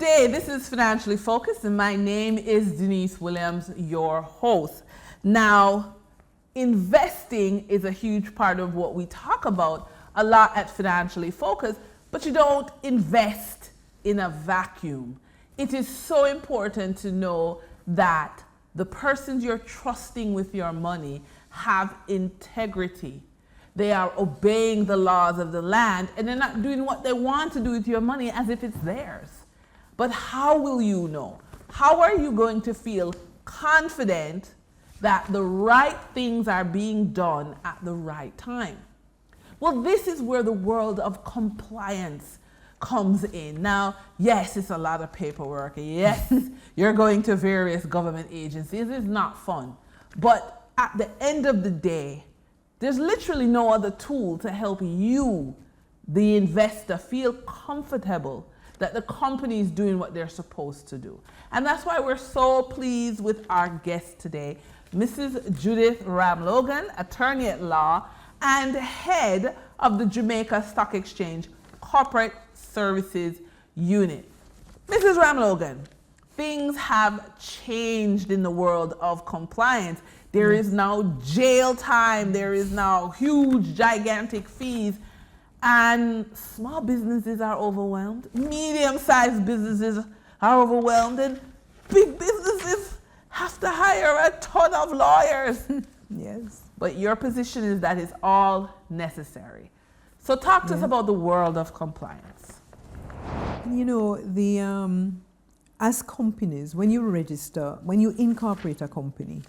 day. This is Financially Focused, and my name is Dennise Williams, your host. Now, investing is a huge part of what we talk about a lot at Financially Focused, but you don't invest in a vacuum. It is so important to know that the persons you're trusting with your money have integrity. They are obeying the laws of the land, and they're not doing what they want to do with your money as if it's theirs. But how will you know? How are you going to feel confident that the right things are being done at the right time? Well, this is where the world of compliance comes in. Now, yes, it's a lot of paperwork. Yes, you're going to various government agencies. It's not fun. But at the end of the day, there's literally no other tool to help you, the investor, feel comfortable that the company is doing what they're supposed to do. And that's why we're so pleased with our guest today, Mrs. Judith Ramlogan, attorney at law and head of the Jamaica Stock Exchange Corporate Services Unit. Mrs. Ramlogan, things have changed in the world of compliance. There is now jail time, there is now huge, gigantic fees, and small businesses are overwhelmed, medium-sized businesses are overwhelmed, and big businesses have to hire a ton of lawyers. Yes. But your position is that it's all necessary. So talk to us about the world of compliance. You know, as companies, when you register, when you incorporate a company,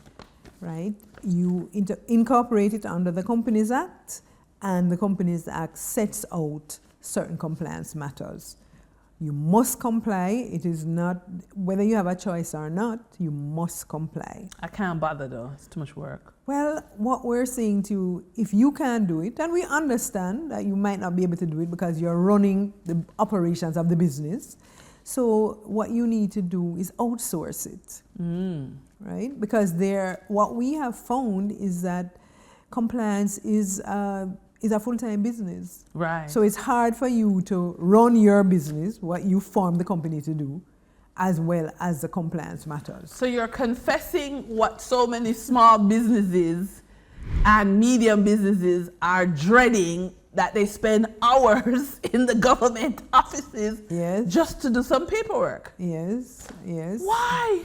right, you incorporate it under the Companies Act, and the Companies Act sets out certain compliance matters. You must comply. It is not, whether you have a choice or not, you must comply. I can't bother though, it's too much work. Well, what we're saying to you, if you can't do it, and we understand that you might not be able to do it because you're running the operations of the business, so what you need to do is outsource it, right? Because what we have found is that compliance is a full-time business. Right. So it's hard for you to run your business, what you formed the company to do, as well as the compliance matters. So you're confessing what so many small businesses and medium businesses are dreading, that they spend hours in the government offices just to do some paperwork. Yes, yes. Why?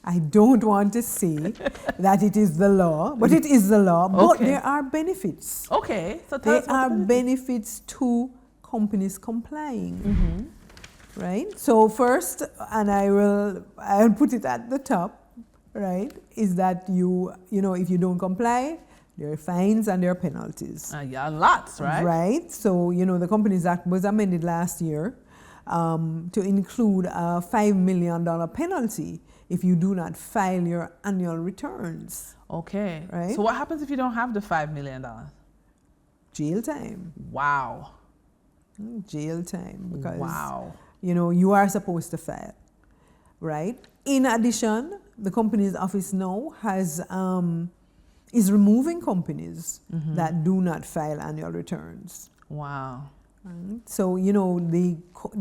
I don't want to say that it is the law, but it is the law. But there are benefits. Okay, so tell us there are benefits to companies complying, right? So first, and I'll put it at the top, right, is that you know, if you don't comply, there are fines and there are penalties. Yeah, lots, right? Right. So, you know, the Companies Act was amended last year to include a $5 million penalty if you do not file your annual returns. Okay. Right. So what happens if you don't have the $5 million? Jail time. Wow. Jail time. Because, you know, you are supposed to file. Right. In addition, the Companies Office now is removing companies that do not file annual returns. Wow. Right. So, you know, the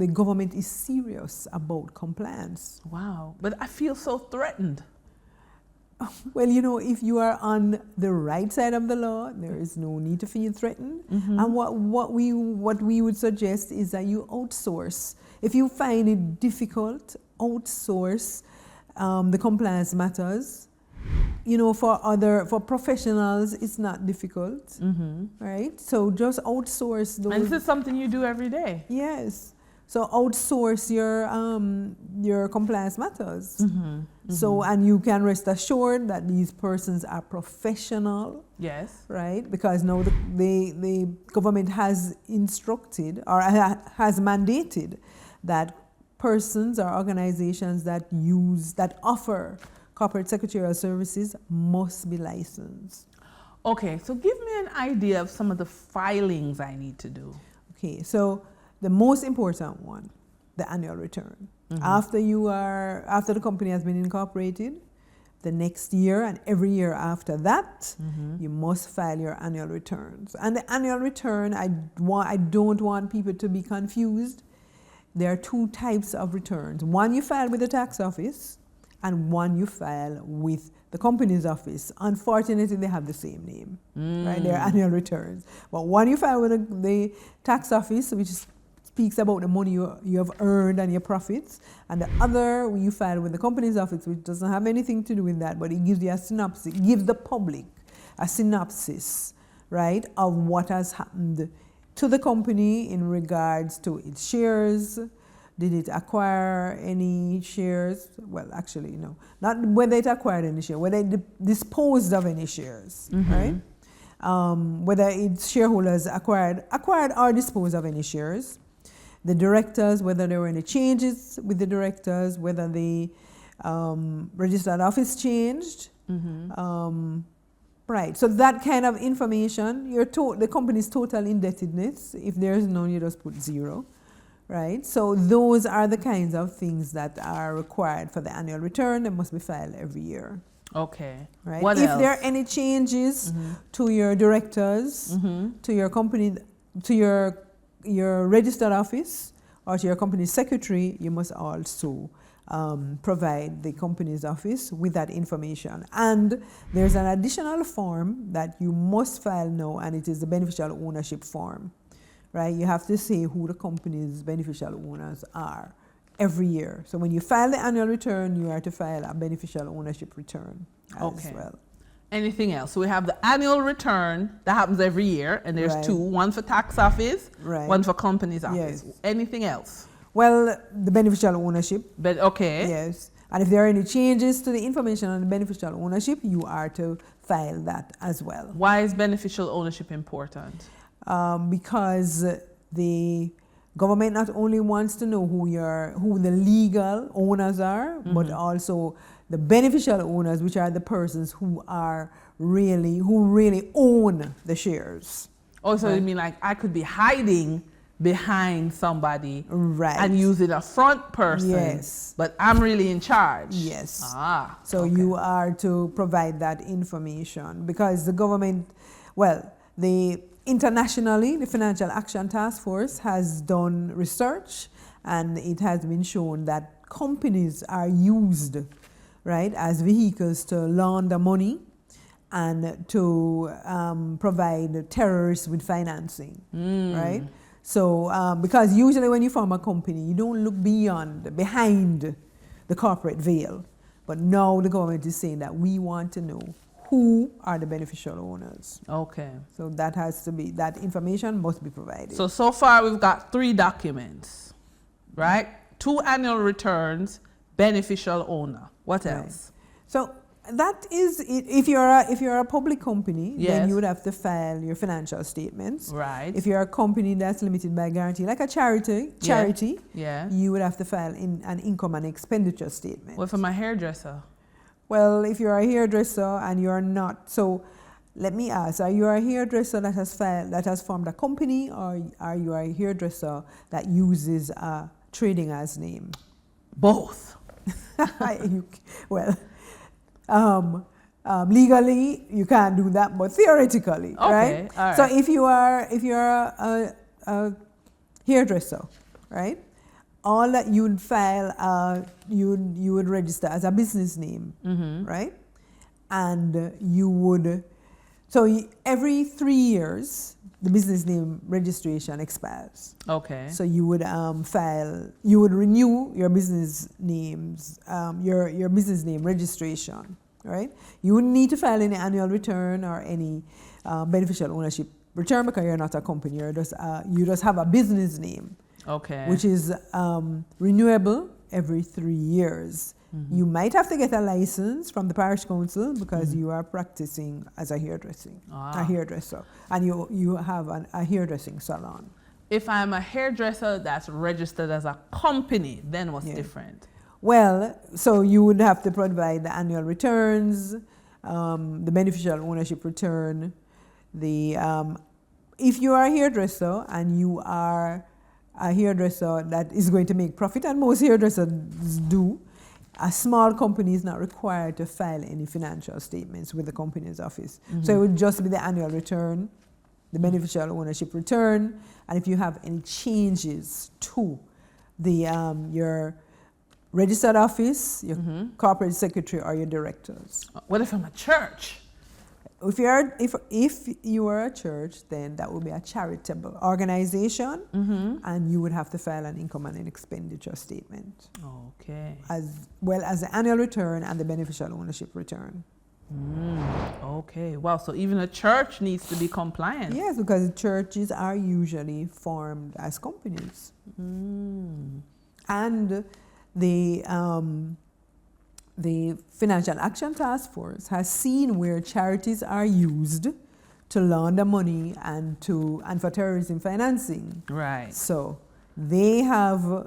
government is serious about compliance. Wow. But I feel so threatened. Well, you know, if you are on the right side of the law, there is no need to feel threatened. And what we would suggest is that you outsource. If you find it difficult, outsource the compliance matters. You know, for professionals, it's not difficult, right? So just outsource those. And this is something you do every day. Yes. So outsource your compliance matters. So, and you can rest assured that these persons are professional. Yes. Right? Because now the government has instructed or has mandated that persons or organizations that offer corporate secretarial services must be licensed. Okay, so give me an idea of some of the filings I need to do. Okay, so the most important one, the annual return. After the company has been incorporated, the next year and every year after that, you must file your annual returns. And the annual return, I don't want people to be confused. there are two types of returns. One you file with the tax office, and one you file with the company's office. Unfortunately, they have the same name, right? They're annual returns. But one you file with the tax office, which speaks about the money you have earned and your profits, and the other you file with the company's office, which doesn't have anything to do with that, but it gives you a synopsis, it gives the public a synopsis, right, of what has happened to the company in regards to its shares. Did it acquire any shares? Well, actually, no. Not whether it acquired any shares, whether it disposed of any shares, right? Whether its shareholders acquired or disposed of any shares. The directors, whether there were any changes with the directors, whether the registered office changed. Right, so that kind of information, the company's total indebtedness, if there is none, you just put 0, right? So those are the kinds of things that are required for the annual return. They must be filed every year. Okay. Right. What if else? there are any changes to your directors, to your company, to your registered office, or to your company's secretary, you must also provide the company's office with that information. And there's an additional form that you must file now, and it is the beneficial ownership form, right? You have to say who the company's beneficial owners are every year. So when you file the annual return, you are to file a beneficial ownership return as well. Anything else? So we have the annual return that happens every year, and there's Right. two, one for tax office, Right. one for company's office. Yes. Anything else? Well, the beneficial ownership. But okay. Yes. And if there are any changes to the information on the beneficial ownership, you are to file that as well. Why is beneficial ownership important? Because the government not only wants to know who the legal owners are, but also the beneficial owners, which are the persons who really own the shares. Oh, so you mean like I could be hiding behind somebody, right, and using a front person, yes, but I'm really in charge. Yes. So okay. You are to provide that information because the government, internationally, the Financial Action Task Force has done research, and it has been shown that companies are used, right, as vehicles to launder money and to provide terrorists with financing, right? So, because usually when you form a company, you don't look behind the corporate veil. But now the government is saying that we want to know who are the beneficial owners. Okay. So that information must be provided. So far we've got 3 documents, right? 2 annual returns, beneficial owner. What else? So that is it. If you're a public company, Yes. then you would have to file your financial statements. Right. If you're a company that's limited by guarantee, like a charity, Yeah. you would have to file an income and expenditure statement. What for my hairdresser? Well, if you're a hairdresser and you're not, so let me ask: are you a hairdresser that has formed a company, or are you a hairdresser that uses a trading as name? Both. Legally you can't do that, but theoretically, right? All right. So if you're a hairdresser, right? All that you'd file, you would register as a business name, right? And you would, every 3 years, the business name registration expires. Okay. So you would you would renew your business names, your business name registration, right? You wouldn't need to file any annual return or any beneficial ownership return because you're not a company. You just have a business name. Okay. Which is renewable every 3 years. You might have to get a license from the parish council because you are practicing as a hairdresser, and you have a hairdressing salon. If I'm a hairdresser that's registered as a company, then what's different? Well, so you would have to provide the annual returns, the beneficial ownership return. If you are a hairdresser and you are a hairdresser that is going to make profit, and most hairdressers do, a small company is not required to file any financial statements with the company's office. So it would just be the annual return, the beneficial ownership return, and if you have any changes to your registered office, your corporate secretary, or your directors. What if I'm a church? If you are a church, then that would be a charitable organization, and you would have to file an income and an expenditure statement, Okay. as well as the annual return and the beneficial ownership return. Okay. Wow. So even a church needs to be compliant. Yes, because churches are usually formed as companies, and the Financial Action Task Force has seen where charities are used to launder money and for terrorism financing. Right. So they are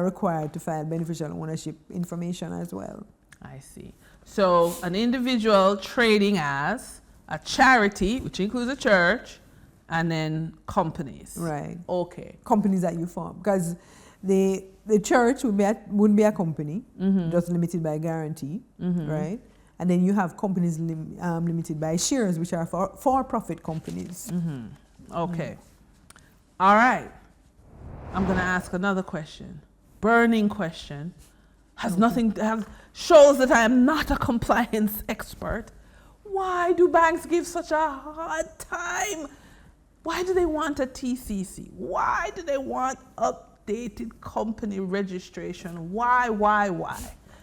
required to file beneficial ownership information as well. I see. So an individual trading as a charity, which includes a church, and then companies. Right. Okay. Companies that you form, because the church wouldn't be a company, just limited by guarantee, right? And then you have companies limited by shares, which are for-profit companies. Okay. All right. I'm going to ask another question. Burning question. Shows that I am not a compliance expert. Why do banks give such a hard time? Why do they want a TCC? Why do they want updated company registration? Why?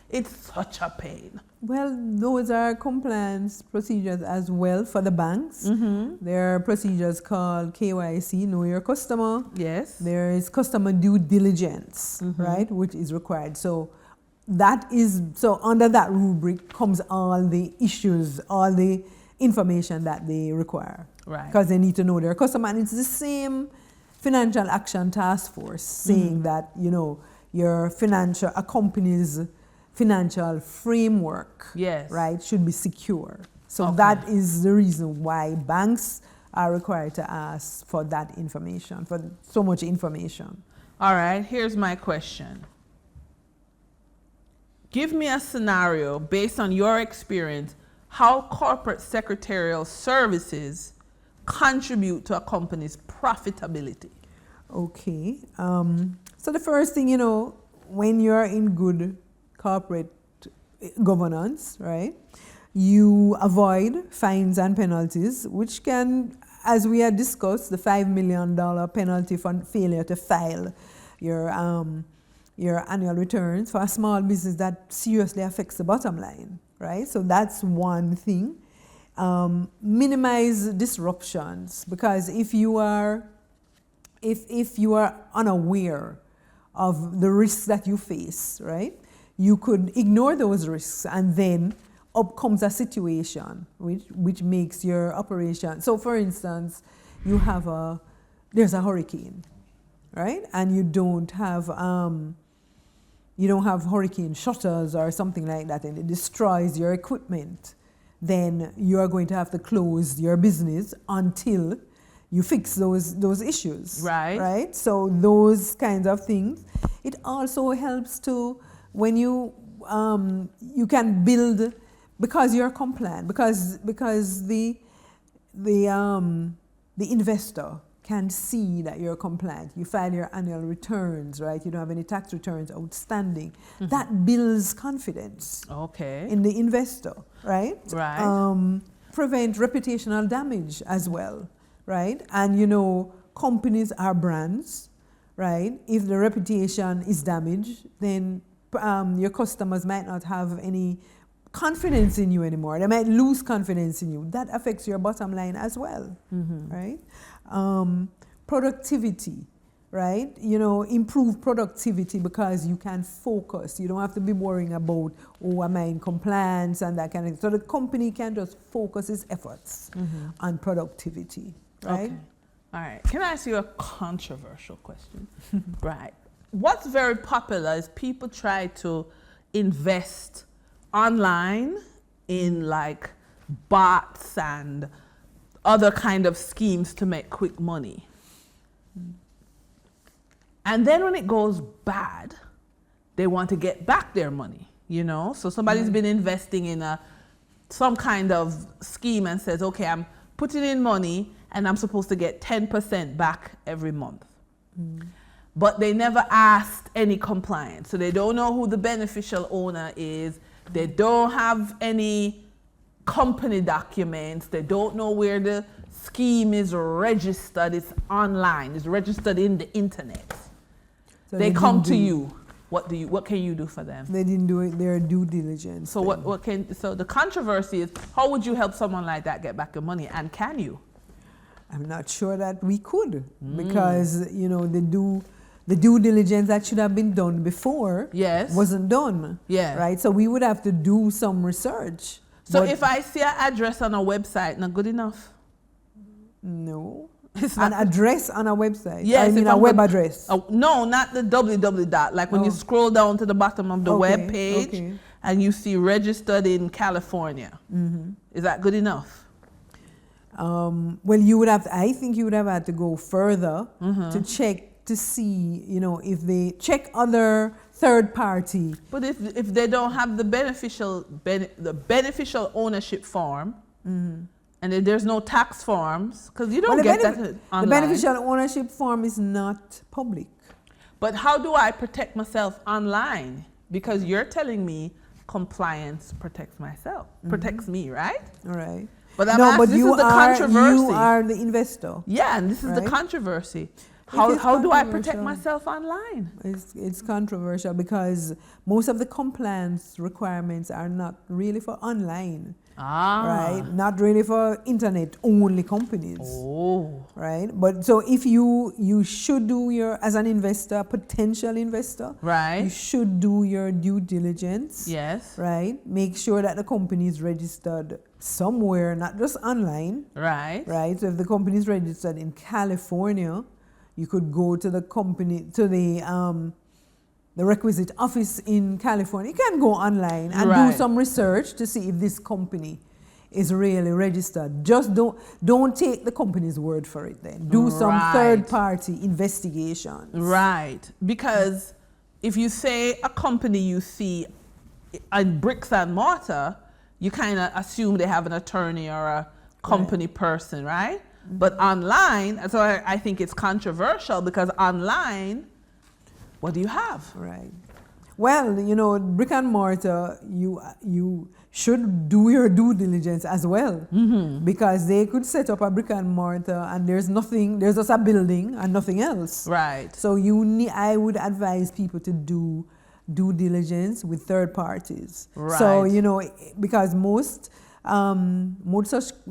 It's such a pain. Well, those are compliance procedures as well for the banks. There are procedures called KYC, Know Your Customer. Yes. There is customer due diligence, right, which is required. So under that rubric comes all the issues, all the information that they require. Right. Because they need to know their customer. And it's the same Financial Action Task Force saying that, a company's financial framework, yes, right, should be secure. So that is the reason why banks are required to ask for that information, for so much information. All right, here's my question. Give me a scenario based on your experience how corporate secretarial services contribute to a company's profitability. Okay. So the first thing, when you're in good corporate governance, right, you avoid fines and penalties, which can, as we had discussed, the $5 million penalty for failure to file your annual returns for a small business that seriously affects the bottom line, right? So that's one thing. Minimize disruptions, because if you are unaware of the risks that you face, right, you could ignore those risks, and then up comes a situation which makes your operation. So, for instance, there's a hurricane, right, and you don't have hurricane shutters or something like that, and it destroys your equipment. Then you are going to have to close your business until you fix those issues. Right. Right. So those kinds of things. It also helps to, when you can build, because you're compliant, because the investor can see that you're compliant. You file your annual returns, right? You don't have any tax returns outstanding. That builds confidence. Okay. In the investor, right? Right. Prevent reputational damage as well, right? And companies are brands, right? If the reputation is damaged, then your customers might not have any confidence in you anymore. They might lose confidence in you. That affects your bottom line as well, right? Productivity, right? Improve productivity, because you can focus. You don't have to be worrying about, am I in compliance and that kind of thing. So the company can just focus its efforts on productivity, right? Okay. All right. Can I ask you a controversial question? Right. What's very popular is people try to invest online in like bots and other kind of schemes to make quick money. And then when it goes bad, they want to get back their money, So somebody's been investing in some kind of scheme and says, okay, I'm putting in money and I'm supposed to get 10% back every month. but they never asked any compliance. So they don't know who the beneficial owner is. They don't have any company documents. They don't know where the scheme is registered. It's online. It's registered in the internet. So they come to you. What can you do for them? They didn't do it, their due diligence. So so the controversy is, how would you help someone like that get back your money, and can you? I'm not sure that we could, because you know the due diligence that should have been done before wasn't done. Yeah. Right? So we would have to do some research. So if I see an address on a website, not good enough? No. An address on a website? Yes. I mean a web address? No, not the www dot. Like when you scroll down to the bottom of the web page and you see registered in California. Is that good enough? Well, I think you would have had to go further to check to see, you know, if they check other third party. But if they don't have the beneficial ownership form, and if there's no tax forms, because you don't get that online. The beneficial ownership form is not public. But how do I protect myself online? Because you're telling me compliance protects me, right? All right. But this is the controversy. You are the investor. Yeah, and this is the controversy. How do I protect myself online? It's controversial because most of the compliance requirements are not really for online. Right? Not really for internet only companies. Right? But so if you should do as an investor, potential investor, right, you should do your due diligence. Yes. Right? Make sure that the company is registered somewhere, not just online. Right. Right? So if the company is registered in California, you could go to the company, to the requisite office in California. You can go online and do some research to see if this company is really registered. Just don't take the company's word for it then. Do some third-party investigations. Right. Because if you say a company you see in bricks and mortar, you kind of assume they have an attorney or a company person, right? But online, so I think it's controversial because online, what do you have? Right. Well, you know, brick and mortar, you should do your due diligence as well, because they could set up a brick and mortar and there's just a building and nothing else. Right. So I would advise people to do due diligence with third parties. Right. So, you know, because most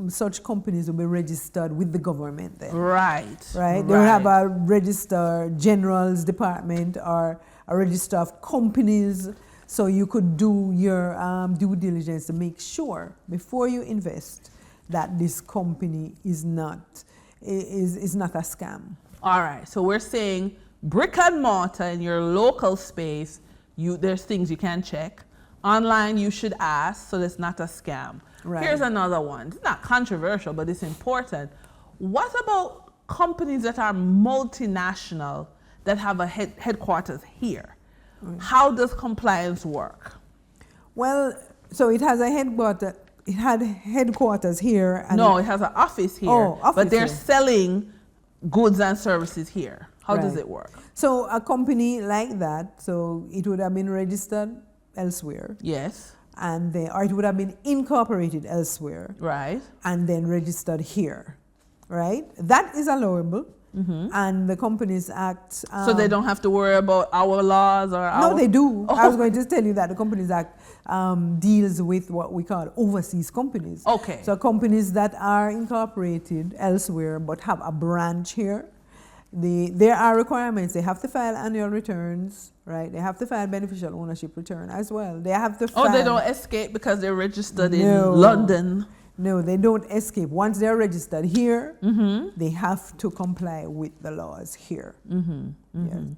such companies will be registered with the government then. Right. Right? They will have a register general's department or a register of companies. So you could do your due diligence to make sure before you invest that this company is not a scam. All right. So we're saying brick and mortar in your local space, there's things you can check. Online, you should ask, so it's not a scam. Right. Here's another one. It's not controversial, but it's important. What about companies that are multinational that have a headquarters here? Right. How does compliance work? Well, so it has a headquarters. It had headquarters here. And it has an office here. But they're selling goods and services here. How does it work? So a company like that, so it would have been registered elsewhere. Yes. Or it would have been incorporated elsewhere. Right. And then registered here. Right? That is allowable. And the Companies Act. So they don't have to worry about our laws or our... No, they do. I was going to tell you that the Companies Act deals with what we call overseas companies. Okay. So companies that are incorporated elsewhere but have a branch here, there are requirements. They have to file annual returns, right? They have to file beneficial ownership return as well. They have to file... they don't escape because they're registered in London. No, they don't escape. Once they're registered here, they have to comply with the laws here. Yes.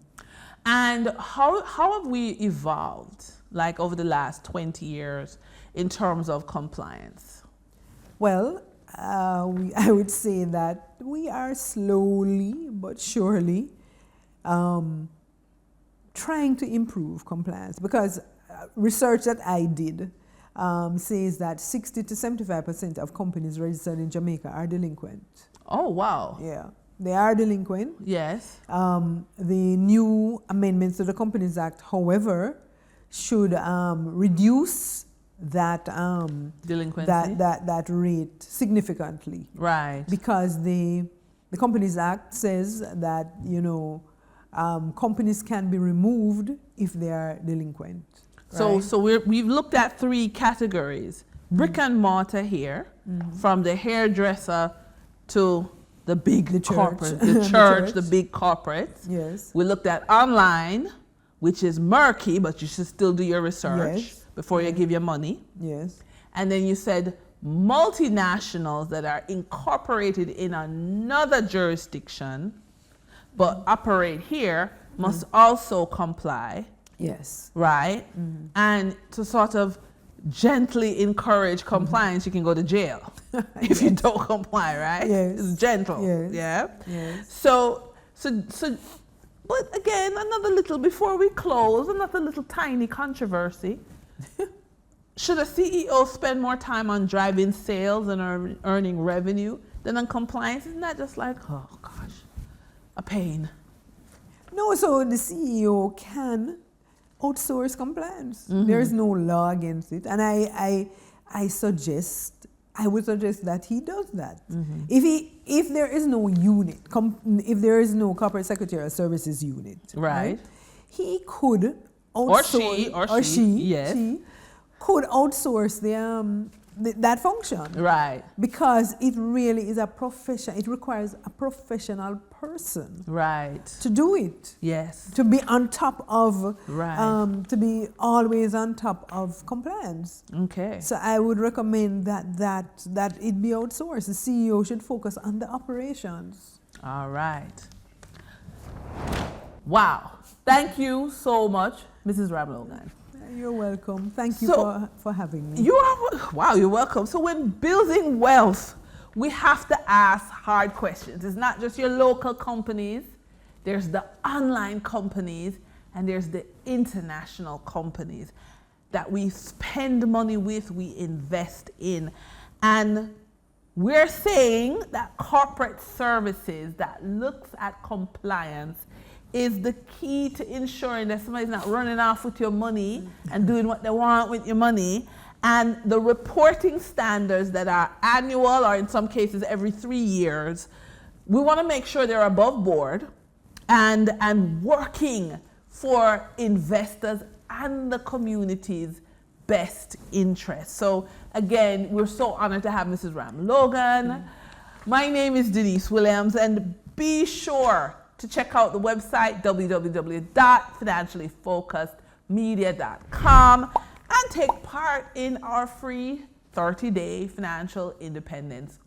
And how have we evolved, like over the last 20 years, in terms of compliance? Well, I would say that we are slowly but surely trying to improve compliance, because research that I did says that 60 to 75% of companies registered in Jamaica are delinquent. Oh, wow. Yeah. they are delinquent. Yes. The new amendments to the Companies Act, however, should reduce that delinquency, that rate significantly. Right. Because the Companies Act says that companies can be removed if they are delinquent. Right? So we've looked at 3 categories: brick and mortar here, from the hairdresser to the big corporate, the church, the big corporates. Yes. We looked at online, which is murky, but you should still do your research before you give your money. Yes. And then you said multinationals that are incorporated in another jurisdiction but operate here must also comply. Yes. Right? And to sort of gently encourage compliance, you can go to jail if you don't comply, right? Yes. It's gentle. Yes. Yeah. Yes. So, but again, another little, before we close, another little tiny controversy. Should a CEO spend more time on driving sales and earning revenue than on compliance? Isn't that just like, oh gosh, a pain? No, so the CEO can outsource compliance. There is no law against it. And I would suggest that he does that. If there is no unit, if there is no corporate secretarial services unit, right? He could outsource, or she, yes, she could outsource that function, right? Because it really is a profession. It requires a professional person, right, to do it. Yes, to be on top of, right, to be always on top of compliance. Okay. So I would recommend that it be outsourced. The CEO should focus on the operations. All right. Wow. Thank you so much, Mrs. Ramlogan. You're welcome. Thank you for having me. Wow, you're welcome. So when building wealth, we have to ask hard questions. It's not just your local companies. There's the online companies and there's the international companies that we spend money with, we invest in. And we're saying that corporate services that looks at compliance is the key to ensuring that somebody's not running off with your money and doing what they want with your money. And the reporting standards that are annual, or in some cases every 3 years, we want to make sure they're above board and working for investors and the community's best interest. So again, we're so honored to have Mrs. Ramlogan. My name is Dennise Williams, and be sure to check out the website www.financiallyfocusedmedia.com and take part in our free 30-day financial independence